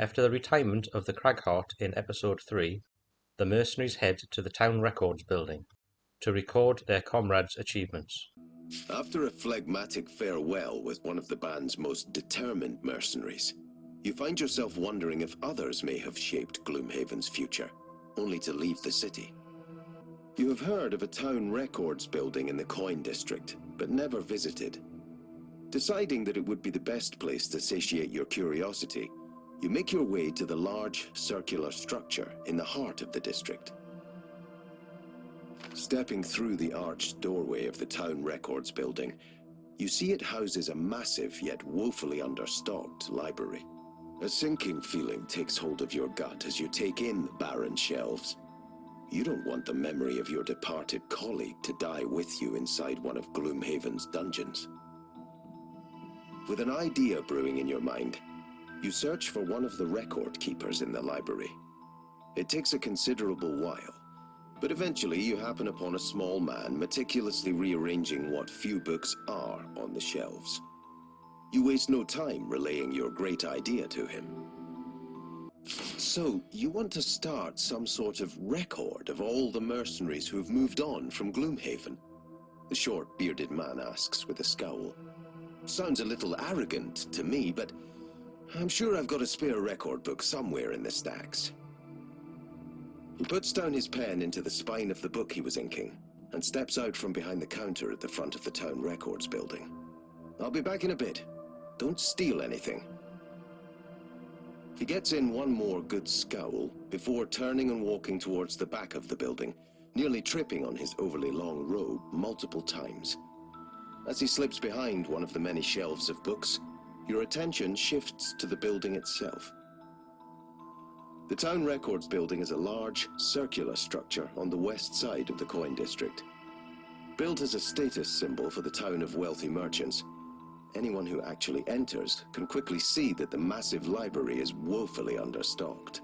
After the retirement of the Cragheart in Episode 3, the mercenaries head to the town records building to record their comrades' achievements. After a phlegmatic farewell with one of the band's most determined mercenaries, you find yourself wondering if others may have shaped Gloomhaven's future, only to leave the city. You have heard of a town records building in the Coin District, but never visited. Deciding that it would be the best place to satiate your curiosity, you make your way to the large circular structure in the heart of the district. Stepping through the arched doorway of the town records building, you see it houses a massive yet woefully understocked library. A sinking feeling takes hold of your gut as you take in the barren shelves. You don't want the memory of your departed colleague to die with you inside one of Gloomhaven's dungeons. With an idea brewing in your mind, you search for one of the record keepers in the library. It takes a considerable while, but eventually you happen upon a small man meticulously rearranging what few books are on the shelves. You waste no time relaying your great idea to him. So, you want to start some sort of record of all the mercenaries who've moved on from Gloomhaven? The short, bearded man asks with a scowl. Sounds a little arrogant to me, but I'm sure I've got a spare record book somewhere in the stacks. He puts down his pen into the spine of the book he was inking, and steps out from behind the counter at the front of the town records building. I'll be back in a bit. Don't steal anything. He gets in one more good scowl before turning and walking towards the back of the building, nearly tripping on his overly long robe multiple times. As he slips behind one of the many shelves of books, your attention shifts to the building itself. The town records building is a large, circular structure on the west side of the Coin District. Built as a status symbol for the town of wealthy merchants, anyone who actually enters can quickly see that the massive library is woefully understocked.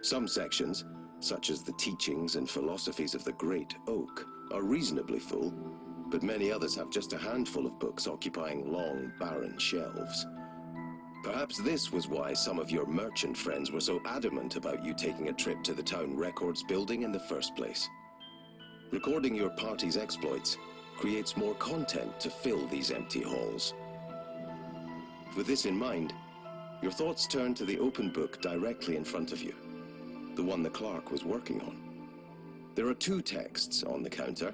Some sections, such as the teachings and philosophies of the Great Oak, are reasonably full, but many others have just a handful of books occupying long, barren shelves. Perhaps this was why some of your merchant friends were so adamant about you taking a trip to the town records building in the first place. Recording your party's exploits creates more content to fill these empty halls. With this in mind, your thoughts turn to the open book directly in front of you, the one the clerk was working on. There are two texts on the counter,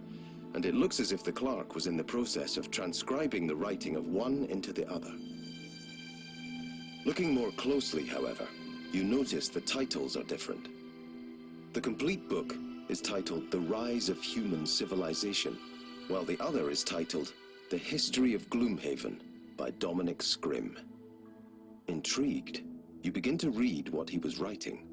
and it looks as if the clerk was in the process of transcribing the writing of one into the other. Looking more closely, however, you notice the titles are different. The complete book is titled The Rise of Human Civilization, while the other is titled The History of Gloomhaven by Dominic Scrim. Intrigued, you begin to read what he was writing.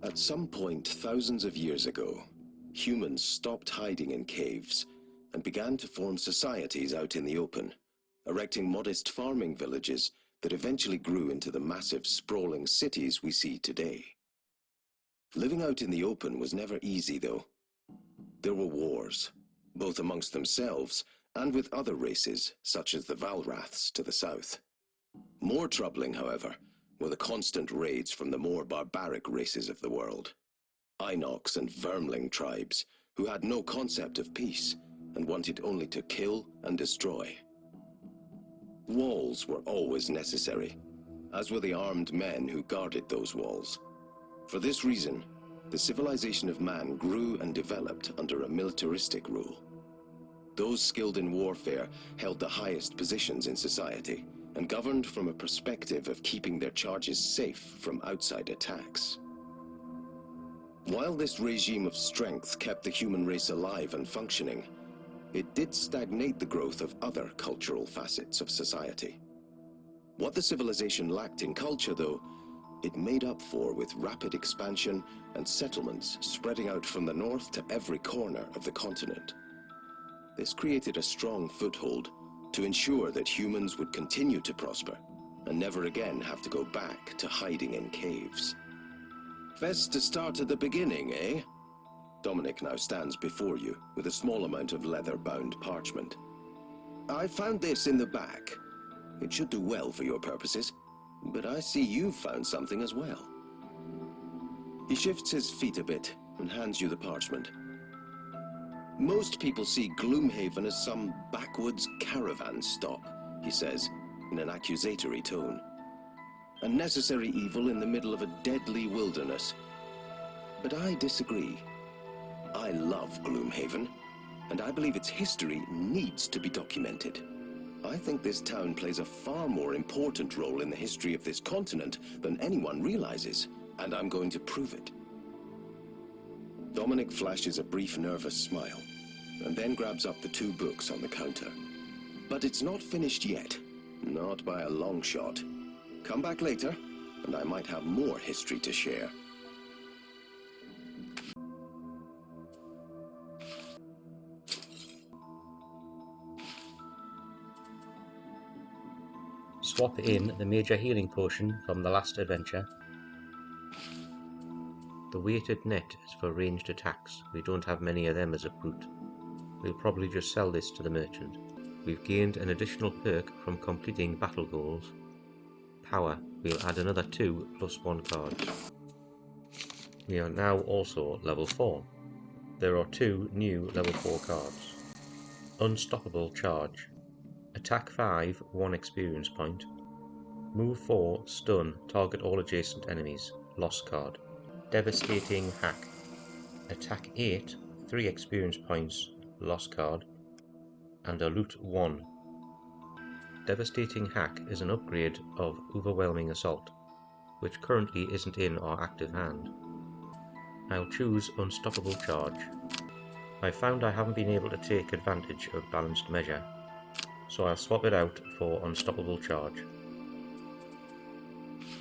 At some point thousands of years ago, humans stopped hiding in caves and began to form societies out in the open, erecting modest farming villages that eventually grew into the massive, sprawling cities we see today. Living out in the open was never easy, though. There were wars, both amongst themselves and with other races, such as the Valraths to the south. More troubling, however, were the constant raids from the more barbaric races of the world. Inox and Vermling tribes, who had no concept of peace and wanted only to kill and destroy. Walls were always necessary, as were the armed men who guarded those walls. For this reason, the civilization of man grew and developed under a militaristic rule. Those skilled in warfare held the highest positions in society and governed from a perspective of keeping their charges safe from outside attacks. While this regime of strength kept the human race alive and functioning, it did stagnate the growth of other cultural facets of society. What the civilization lacked in culture, though, it made up for with rapid expansion and settlements spreading out from the north to every corner of the continent. This created a strong foothold to ensure that humans would continue to prosper and never again have to go back to hiding in caves. Best to start at the beginning, eh? Dominic now stands before you with a small amount of leather-bound parchment. I found this in the back. It should do well for your purposes. but I see you've found something as well. He shifts his feet a bit and hands you the parchment. Most people see Gloomhaven as some backwoods caravan stop, he says, in an accusatory tone. A necessary evil in the middle of a deadly wilderness. But I disagree. I love Gloomhaven, and I believe its history needs to be documented. I think this town plays a far more important role in the history of this continent than anyone realizes, and I'm going to prove it. Dominic flashes a brief nervous smile, and then grabs up the 2 books on the counter. But it's not finished yet, not by a long shot. Come back later, and I might have more history to share. Swap in the major healing potion from the last adventure. The weighted net is for ranged attacks. We don't have many of them as a brute. We'll probably just sell this to the merchant. We've gained an additional perk from completing battle goals. Power. We'll add another 2 + 1 cards. We are now also level 4. There are 2 new level 4 cards. Unstoppable Charge. Attack 5, 1 experience point. Move 4, stun, target all adjacent enemies. Lost card. Devastating Hack. Attack 8, 3 experience points. Lost card. And a loot 1. Devastating Hack is an upgrade of Overwhelming Assault, which currently isn't in our active hand. I'll choose Unstoppable Charge. I found I haven't been able to take advantage of Balanced Measure, so I'll swap it out for Unstoppable Charge.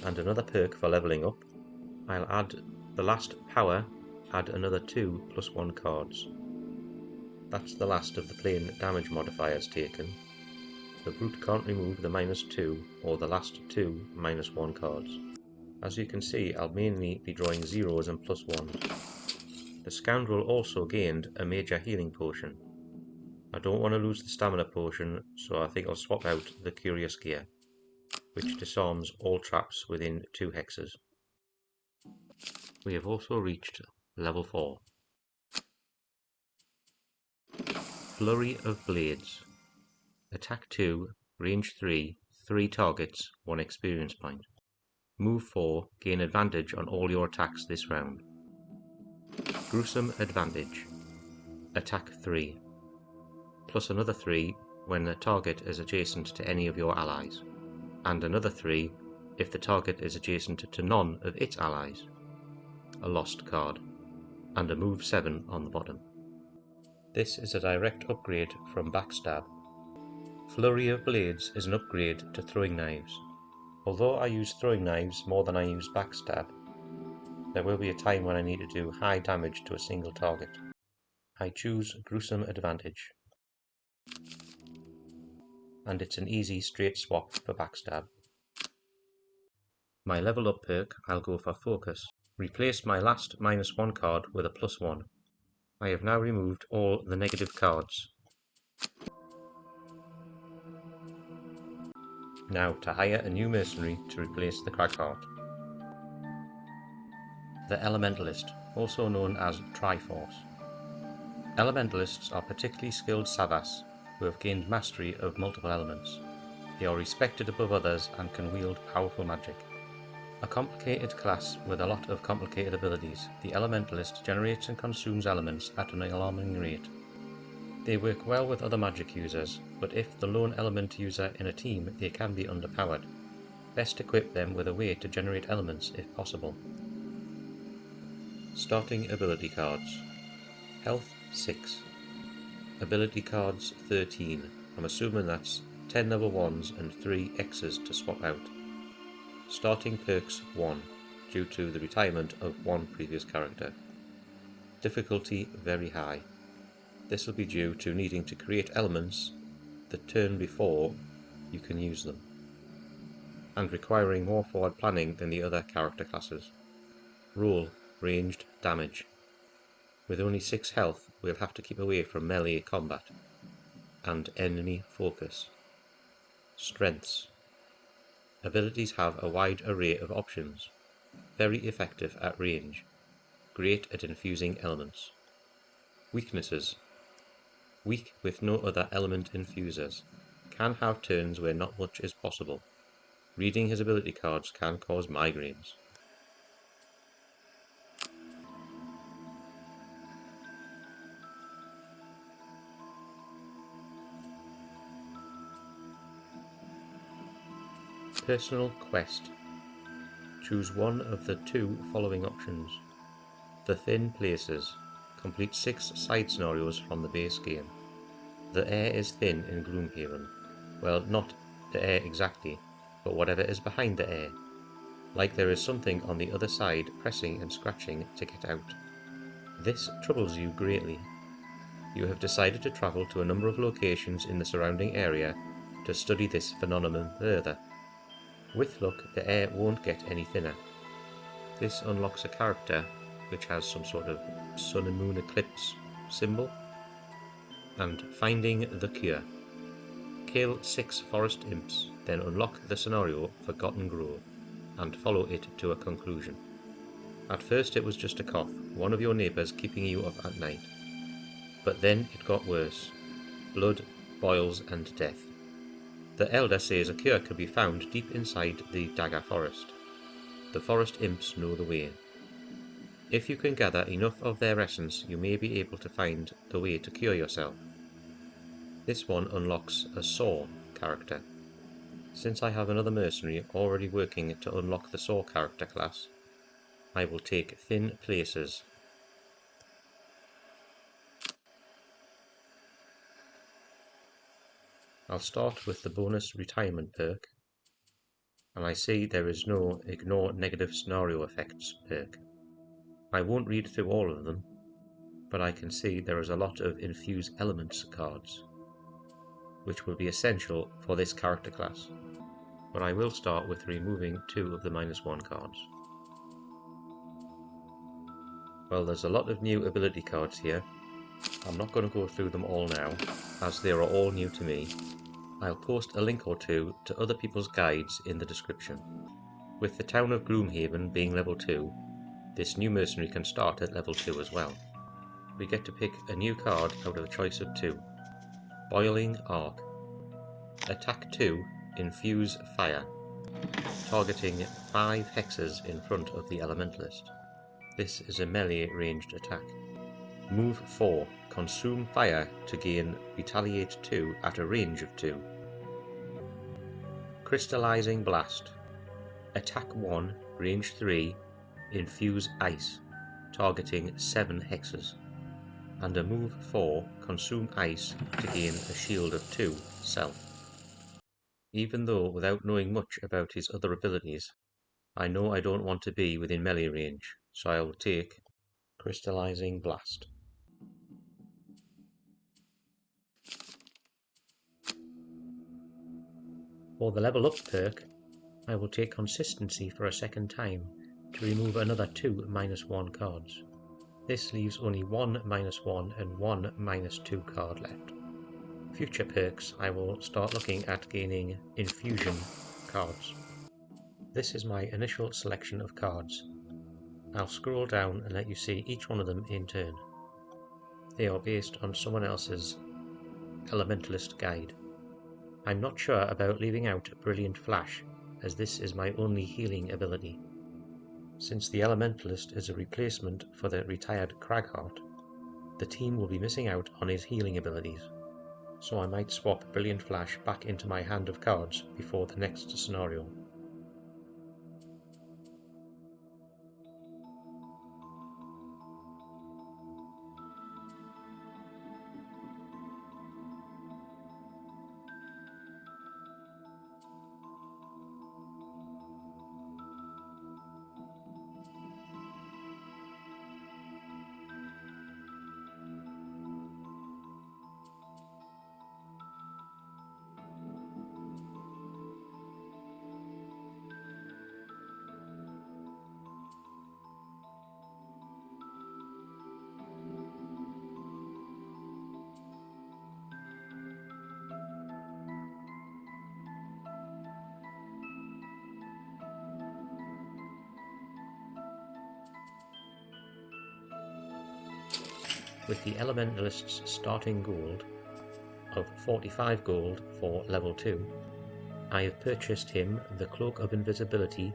And another perk for leveling up. I'll add the last power, add another 2 + 1 cards. That's the last of the plain damage modifiers taken. The brute can't remove the -2 or the last 2 -1 cards. As you can see, I'll mainly be drawing 0s and +1s. The Scoundrel also gained a major healing potion. I don't want to lose the stamina potion, so I think I'll swap out the Curious Gear, which disarms all traps within 2 hexes. We have also reached level 4. Flurry of Blades. Attack 2, range 3, 3 targets, 1 experience point. Move 4, gain advantage on all your attacks this round. Gruesome Advantage. Attack 3, plus another 3 when the target is adjacent to any of your allies, and another 3 if the target is adjacent to none of its allies. A lost card, and a move 7 on the bottom. This is a direct upgrade from Backstab. Flurry of Blades is an upgrade to Throwing Knives. Although I use Throwing Knives more than I use Backstab, there will be a time when I need to do high damage to a single target. I choose Gruesome Advantage, and it's an easy straight swap for Backstab. My level up perk, I'll go for Focus. Replace my last -1 card with a +1. I have now removed all the negative cards. Now to hire a new mercenary to replace the Cragheart. The Elementalist, also known as Triforce. Elementalists are particularly skilled Savvas who have gained mastery of multiple elements. They are respected above others and can wield powerful magic. A complicated class with a lot of complicated abilities, the Elementalist generates and consumes elements at an alarming rate. They work well with other magic users, but if the lone element user in a team, they can be underpowered. Best equip them with a way to generate elements if possible. Starting ability cards. Health 6. Ability cards 13. I'm assuming that's 10 level 1s and 3 X's to swap out. Starting perks 1, due to the retirement of 1 previous character. Difficulty very high. This will be due to needing to create elements the turn before you can use them, and requiring more forward planning than the other character classes. Roll ranged damage. With only 6 health, we'll have to keep away from melee combat. And enemy focus. Strengths. Abilities have a wide array of options. Very effective at range. Great at infusing elements. Weaknesses. Weak with no other element infusers. Can have turns where not much is possible. Reading his ability cards can cause migraines. Personal quest. Choose one of the two following options. The Thin Places. Complete 6 side scenarios from the base game. The air is thin in Gloomhaven. Well, not the air exactly, but whatever is behind the air. Like there is something on the other side pressing and scratching to get out. This troubles you greatly. You have decided to travel to a number of locations in the surrounding area to study this phenomenon further. With luck, the air won't get any thinner. This unlocks a character which has some sort of sun and moon eclipse symbol. And finding the cure. Kill 6 forest imps, then unlock the scenario Forgotten Grove, and follow it to a conclusion. At first it was just a cough, one of your neighbours keeping you up at night. But then it got worse. Blood, boils, and death. The Elder says a cure can be found deep inside the Dagger Forest. The forest imps know the way. If you can gather enough of their essence, you may be able to find the way to cure yourself. This one unlocks a Saw character. Since I have another mercenary already working to unlock the Saw character class, I will take Thin Places. I'll start with the bonus retirement perk, and I see there is no Ignore Negative Scenario Effects perk. I won't read through all of them, but I can see there is a lot of Infuse Elements cards, which will be essential for this character class. But I will start with removing 2 of the -1 cards. Well, there's a lot of new ability cards here. I'm not going to go through them all now, as they are all new to me. I'll post a link or two to other people's guides in the description. With the town of Gloomhaven being level 2, this new mercenary can start at level 2 as well. We get to pick a new card out of a choice of 2. Boiling Arc. Attack 2, Infuse Fire, targeting 5 hexes in front of the Elementalist. This is a melee ranged attack. Move 4, Consume Fire to gain Retaliate 2 at a range of 2. Crystallizing Blast. Attack 1, range 3, Infuse Ice, targeting 7 hexes. And a move 4, Consume Ice to gain a shield of 2, self. Even though without knowing much about his other abilities, I know I don't want to be within melee range, so I will take Crystallizing Blast. For the Level Up perk, I will take Consistency for a second time to remove another 2 -1 cards. This leaves only 1 -1 and 1 -2 card left. Future perks, I will start looking at gaining Infusion cards. This is my initial selection of cards. I'll scroll down and let you see each one of them in turn. They are based on someone else's Elementalist Guide. I'm not sure about leaving out Brilliant Flash, as this is my only healing ability. Since the Elementalist is a replacement for the retired Cragheart, the team will be missing out on his healing abilities, so I might swap Brilliant Flash back into my hand of cards before the next scenario. with the Elementalist's starting gold of 45 gold for level 2, I have purchased him the Cloak of Invisibility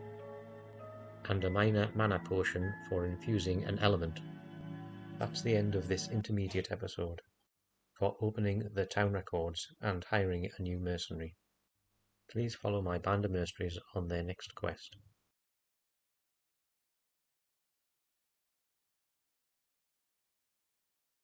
and a minor mana potion for infusing an element. That's the end of this intermediate episode for opening the town records and hiring a new mercenary. Please follow my band of mercenaries on their next quest.